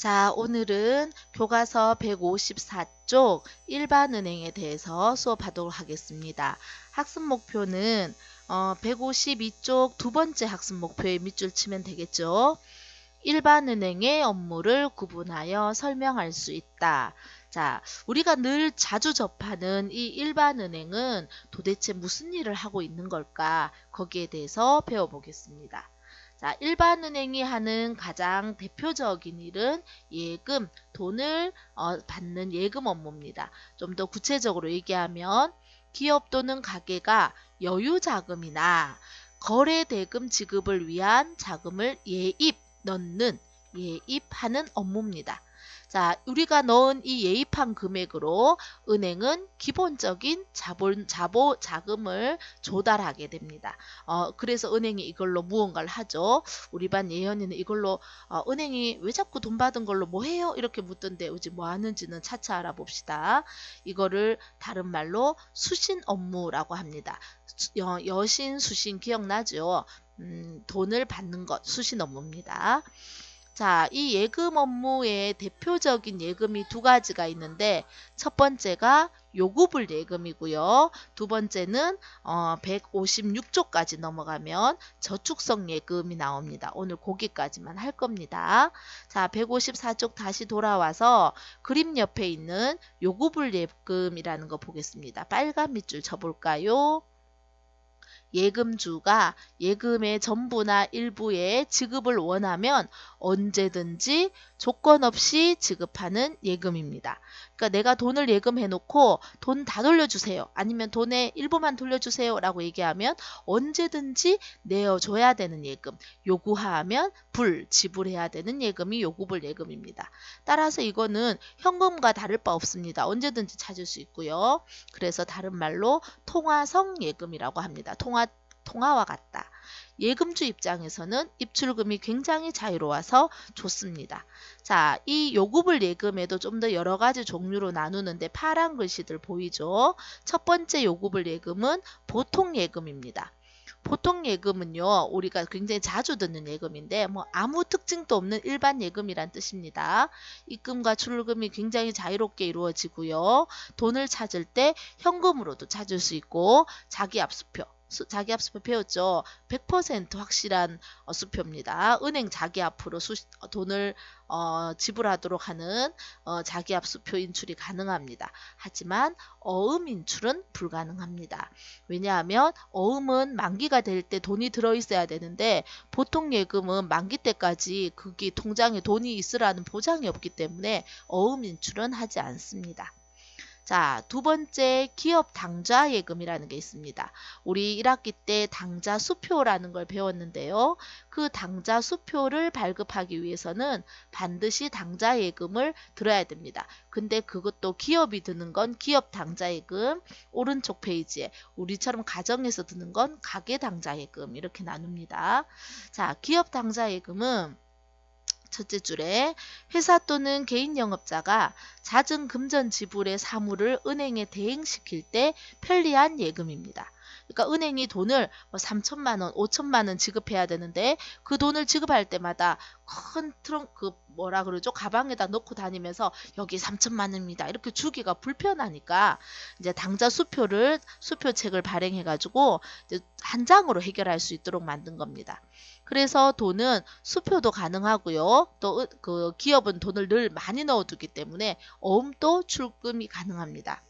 자, 오늘은 교과서 154쪽 일반은행에 대해서 수업하도록 하겠습니다. 학습 목표는 152쪽 두 번째 학습 목표에 밑줄 치면 되겠죠. 일반은행의 업무를 구분하여 설명할 수 있다. 자, 우리가 늘 자주 접하는 이 일반은행은 도대체 무슨 일을 하고 있는 걸까? 거기에 대해서 배워보겠습니다. 자, 일반은행이 하는 가장 대표적인 일은 예금, 돈을 받는 예금 업무입니다. 좀 더 구체적으로 얘기하면 기업 또는 가게가 여유자금이나 거래대금 지급을 위한 자금을 예입하는 업무입니다. 자, 우리가 넣은 이 예입한 금액으로 은행은 기본적인 자금을 조달하게 됩니다. 그래서 은행이 이걸로 무언가를 하죠. 우리 반 예현이는 이걸로 은행이 왜 자꾸 돈 받은 걸로 뭐 해요? 이렇게 묻던데 요즘 뭐 하는지는 차차 알아봅시다. 이거를 다른 말로 수신 업무라고 합니다. 여신, 수신 기억나죠? 돈을 받는 것, 수신 업무입니다. 자, 이 예금 업무의 대표적인 예금이 두 가지가 있는데 첫 번째가 요구불 예금이고요. 두 번째는 156조까지 넘어가면 저축성 예금이 나옵니다. 오늘 거기까지만 할 겁니다. 자, 154쪽 다시 돌아와서 그림 옆에 있는 요구불 예금이라는 거 보겠습니다. 빨간 밑줄 쳐볼까요? 예금주가 예금의 전부나 일부의 지급을 원하면 언제든지 조건 없이 지급하는 예금입니다. 그러니까 내가 돈을 예금해 놓고 돈 다 돌려주세요. 아니면 돈의 일부만 돌려주세요 라고 얘기하면 언제든지 내어줘야 되는 예금. 요구하면 지불해야 되는 예금이 요구불 예금입니다. 따라서 이거는 현금과 다를 바 없습니다. 언제든지 찾을 수 있고요. 그래서 다른 말로 통화성 예금이라고 합니다. 통화와 같다. 예금주 입장에서는 입출금이 굉장히 자유로워서 좋습니다. 자, 이 요구불 예금에도 좀 더 여러 가지 종류로 나누는데 파란 글씨들 보이죠? 첫 번째 요구불 예금은 보통 예금입니다. 보통 예금은요, 우리가 굉장히 자주 듣는 예금인데 뭐 아무 특징도 없는 일반 예금이란 뜻입니다. 입금과 출금이 굉장히 자유롭게 이루어지고요. 돈을 찾을 때 현금으로도 찾을 수 있고 자기압수표 배웠죠. 100% 확실한 수표입니다. 은행 자기압으로 돈을 지불하도록 하는 자기압수표 인출이 가능합니다. 하지만 어음 인출은 불가능합니다. 왜냐하면 어음은 만기가 될 때 돈이 들어있어야 되는데 보통 예금은 만기 때까지 거기 통장에 돈이 있으라는 보장이 없기 때문에 어음 인출은 하지 않습니다. 자, 두 번째 기업 당좌 예금이라는 게 있습니다. 우리 1학기 때 당좌 수표라는 걸 배웠는데요. 그 당좌 수표를 발급하기 위해서는 반드시 당좌 예금을 들어야 됩니다. 근데 그것도 기업이 드는 건 기업 당좌 예금, 오른쪽 페이지에 우리처럼 가정에서 드는 건 가계 당좌 예금 이렇게 나눕니다. 자, 기업 당좌 예금은 첫째 줄에 회사 또는 개인 영업자가 잦은 금전 지불의 사무를 은행에 대행시킬 때 편리한 예금입니다. 그러니까 은행이 돈을 3천만 원, 5천만 원 지급해야 되는데 그 돈을 지급할 때마다 큰 가방에다 넣고 다니면서 여기 3천만 원입니다. 이렇게 주기가 불편하니까 이제 당좌 수표책을 발행해 가지고 한 장으로 해결할 수 있도록 만든 겁니다. 그래서 돈은 수표도 가능하고요. 또 그 기업은 돈을 늘 많이 넣어두기 때문에 어음도 출금이 가능합니다.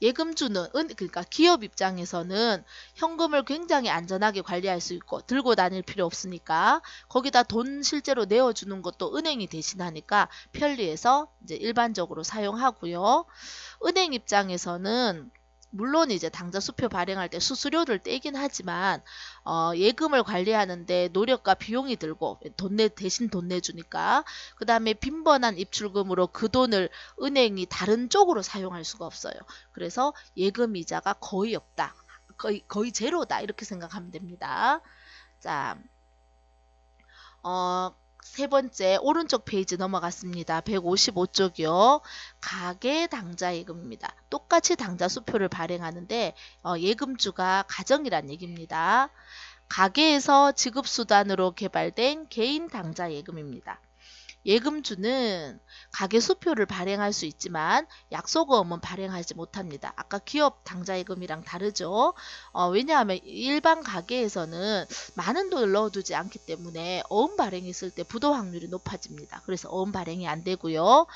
예금주는 그러니까 기업 입장에서는 현금을 굉장히 안전하게 관리할 수 있고 들고 다닐 필요 없으니까 거기다 돈 실제로 내어주는 것도 은행이 대신하니까 편리해서 이제 일반적으로 사용하고요. 은행 입장에서는 물론 이제 당좌 수표 발행할 때 수수료를 떼긴 하지만 예금을 관리하는데 노력과 비용이 들고 대신 돈 내주니까 그 다음에 빈번한 입출금으로 그 돈을 은행이 다른 쪽으로 사용할 수가 없어요. 그래서 예금 이자가 거의 없다. 거의 제로다. 이렇게 생각하면 됩니다. 자, 세 번째 오른쪽 페이지 넘어갔습니다. 155쪽이요. 가계 당좌 예금입니다. 똑같이 당좌 수표를 발행하는데 예금주가 가정이란 얘기입니다. 가계에서 지급수단으로 개발된 개인 당좌 예금입니다. 예금주는 가계수표를 발행할 수 있지만 약속어음은 발행하지 못합니다. 아까 기업 당좌예금이랑 다르죠. 왜냐하면 일반 가계에서는 많은 돈을 넣어두지 않기 때문에 어음 발행이 있을 때 부도 확률이 높아집니다. 그래서 어음 발행이 안 되고요.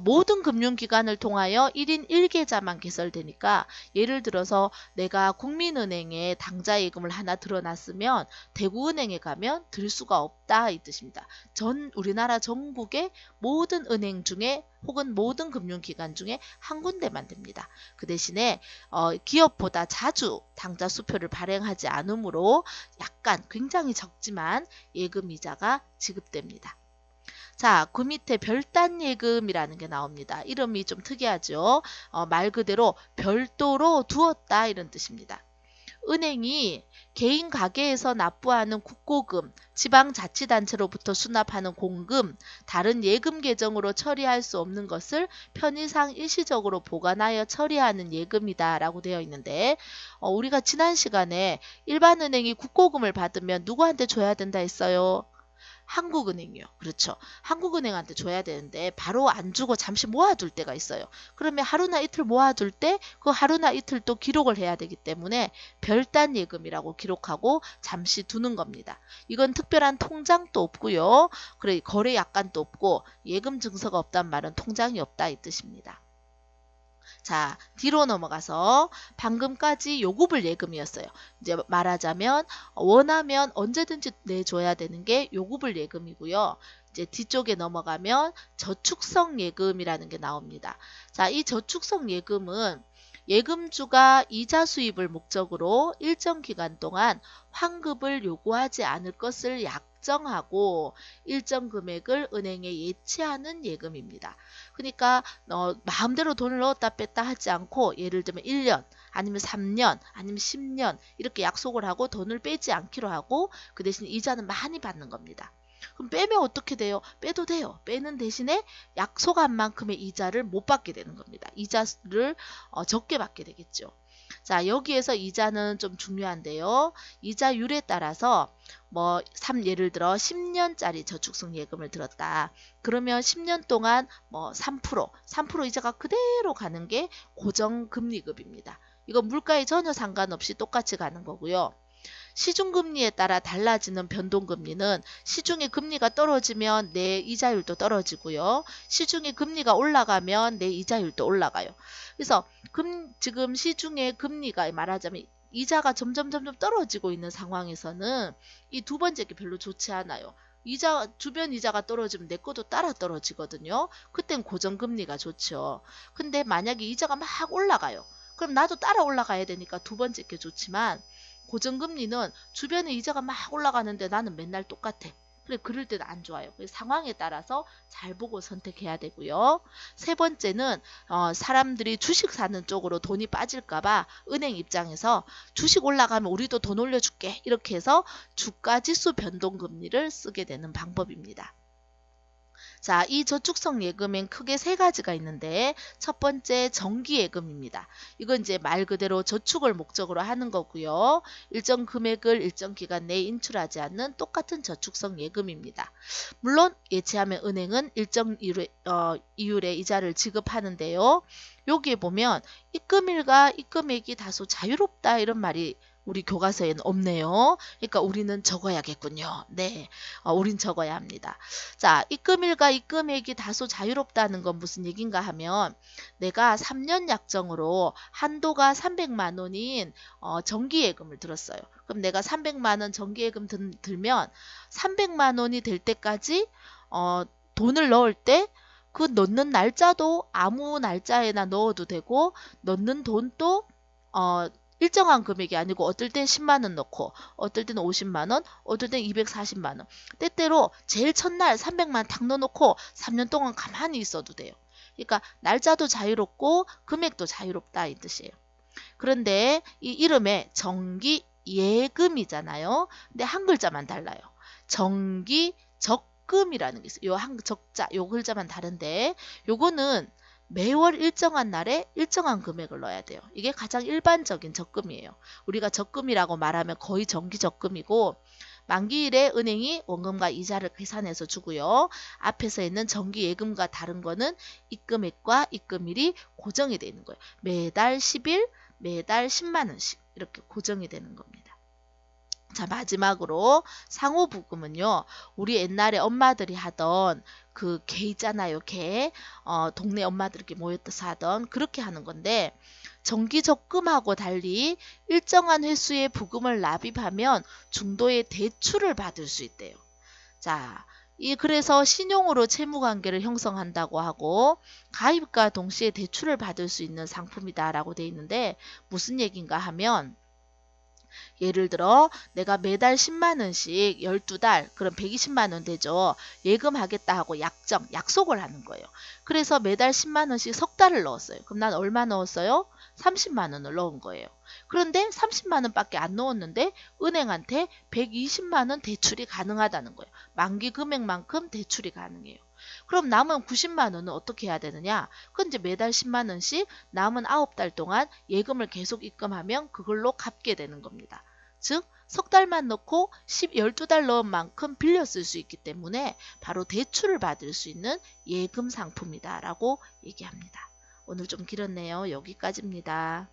모든 금융기관을 통하여 1인 1계좌만 개설되니까 예를 들어서 내가 국민은행에 당좌예금을 하나 들어놨으면 대구은행에 가면 들 수가 없다 이 뜻입니다. 우리나라 전국의 모든 은행 중에 혹은 모든 금융기관 중에 한 군데만 됩니다. 그 대신에 기업보다 자주 당좌 수표를 발행하지 않으므로 약간 굉장히 적지만 예금이자가 지급됩니다. 자, 그 밑에 별단예금이라는 게 나옵니다. 이름이 좀 특이하죠. 말 그대로 별도로 두었다 이런 뜻입니다. 은행이 개인 가게에서 납부하는 국고금, 지방자치단체로부터 수납하는 공금, 다른 예금 계정으로 처리할 수 없는 것을 편의상 일시적으로 보관하여 처리하는 예금이다 라고 되어 있는데 우리가 지난 시간에 일반은행이 국고금을 받으면 누구한테 줘야 된다 했어요? 한국은행이요. 그렇죠. 한국은행한테 줘야 되는데 바로 안 주고 잠시 모아둘 때가 있어요. 그러면 하루나 이틀 모아둘 때 그 하루나 이틀 또 기록을 해야 되기 때문에 별단 예금이라고 기록하고 잠시 두는 겁니다. 이건 특별한 통장도 없고요. 그래 거래 약관도 없고 예금 증서가 없단 말은 통장이 없다 이 뜻입니다. 자, 뒤로 넘어가서 방금까지 요구불 예금이었어요. 이제 말하자면 원하면 언제든지 내줘야 되는 게 요구불 예금이고요. 이제 뒤쪽에 넘어가면 저축성 예금이라는 게 나옵니다. 자, 이 저축성 예금은 예금주가 이자 수입을 목적으로 일정 기간 동안 환급을 요구하지 않을 것을 약정하고 일정 금액을 은행에 예치하는 예금입니다. 그러니까 마음대로 돈을 넣었다 뺐다 하지 않고 예를 들면 1년 아니면 3년 아니면 10년 이렇게 약속을 하고 돈을 빼지 않기로 하고 그 대신 이자는 많이 받는 겁니다. 그럼 빼면 어떻게 돼요? 빼도 돼요. 빼는 대신에 약속한 만큼의 이자를 못 받게 되는 겁니다. 이자를 적게 받게 되겠죠. 자, 여기에서 이자는 좀 중요한데요. 이자율에 따라서 예를 들어 10년짜리 저축성 예금을 들었다. 그러면 10년 동안 3% 이자가 그대로 가는 게 고정금리급입니다. 이건 물가에 전혀 상관없이 똑같이 가는 거고요. 시중금리에 따라 달라지는 변동금리는 시중의 금리가 떨어지면 내 이자율도 떨어지고요. 시중의 금리가 올라가면 내 이자율도 올라가요. 그래서 지금 시중의 금리가 말하자면 이자가 점점 떨어지고 있는 상황에서는 이 두 번째 게 별로 좋지 않아요. 주변 이자가 떨어지면 내 것도 따라 떨어지거든요. 그땐 고정금리가 좋죠. 근데 만약에 이자가 막 올라가요. 그럼 나도 따라 올라가야 되니까 두 번째 게 좋지만 고정금리는 주변에 이자가 막 올라가는데 나는 맨날 똑같아. 그래 그럴 때는 안 좋아요. 그래서 상황에 따라서 잘 보고 선택해야 되고요. 세 번째는 사람들이 주식 사는 쪽으로 돈이 빠질까봐 은행 입장에서 주식 올라가면 우리도 돈 올려줄게 이렇게 해서 주가지수 변동금리를 쓰게 되는 방법입니다. 자, 이 저축성 예금엔 크게 세 가지가 있는데 첫 번째 정기예금입니다. 이건 이제 말 그대로 저축을 목적으로 하는 거고요. 일정 금액을 일정 기간 내에 인출하지 않는 똑같은 저축성 예금입니다. 물론 예치하면 은행은 일정 이율의 이자를 지급하는데요. 여기에 보면 입금일과 입금액이 다소 자유롭다 이런 말이 우리 교과서에는 없네요. 그러니까 우리는 적어야겠군요. 네, 우린 적어야 합니다. 자, 입금일과 입금액이 다소 자유롭다는 건 무슨 얘기인가 하면 내가 3년 약정으로 한도가 300만 원인 정기예금을 들었어요. 그럼 내가 300만 원 정기예금 들면 300만 원이 될 때까지 돈을 넣을 때 그 넣는 날짜도 아무 날짜에나 넣어도 되고 넣는 돈도 일정한 금액이 아니고 어떨 땐 10만 원 넣고 어떨 때는 50만 원, 어떨 땐 240만 원. 때때로 제일 첫날 300만 원 탁 넣어놓고 3년 동안 가만히 있어도 돼요. 그러니까 날짜도 자유롭고 금액도 자유롭다 이 뜻이에요. 그런데 이 이름에 정기 예금이잖아요. 근데 한 글자만 달라요. 정기 적금이라는 게 있어요. 요 글자만 다른데 요거는 매월 일정한 날에 일정한 금액을 넣어야 돼요. 이게 가장 일반적인 적금이에요. 우리가 적금이라고 말하면 거의 정기 적금이고 만기일에 은행이 원금과 이자를 계산해서 주고요. 앞에서 있는 정기예금과 다른 거는 입금액과 입금일이 고정이 되는 거예요. 매달 10일, 매달 10만 원씩 이렇게 고정이 되는 겁니다. 자, 마지막으로 상호부금은요. 우리 옛날에 엄마들이 하던 그 개 있잖아요. 개. 동네 엄마들 이렇게 모여서 하던 그렇게 하는 건데 정기 적금하고 달리 일정한 횟수의 부금을 납입하면 중도의 대출을 받을 수 있대요. 자, 그래서 신용으로 채무관계를 형성한다고 하고 가입과 동시에 대출을 받을 수 있는 상품이다라고 돼 있는데 무슨 얘기인가 하면 예를 들어 내가 매달 10만 원씩 12달 그럼 120만 원 되죠. 예금하겠다 하고 약속을 하는 거예요. 그래서 매달 10만 원씩 석 달을 넣었어요. 그럼 난 얼마 넣었어요? 30만 원을 넣은 거예요. 그런데 30만 원밖에 안 넣었는데 은행한테 120만 원 대출이 가능하다는 거예요. 만기 금액만큼 대출이 가능해요. 그럼 남은 90만 원은 어떻게 해야 되느냐? 그건 이제 매달 10만 원씩 남은 9달 동안 예금을 계속 입금하면 그걸로 갚게 되는 겁니다. 즉, 석 달만 넣고 12달 넣은 만큼 빌려 쓸 수 있기 때문에 바로 대출을 받을 수 있는 예금 상품이다 라고 얘기합니다. 오늘 좀 길었네요. 여기까지입니다.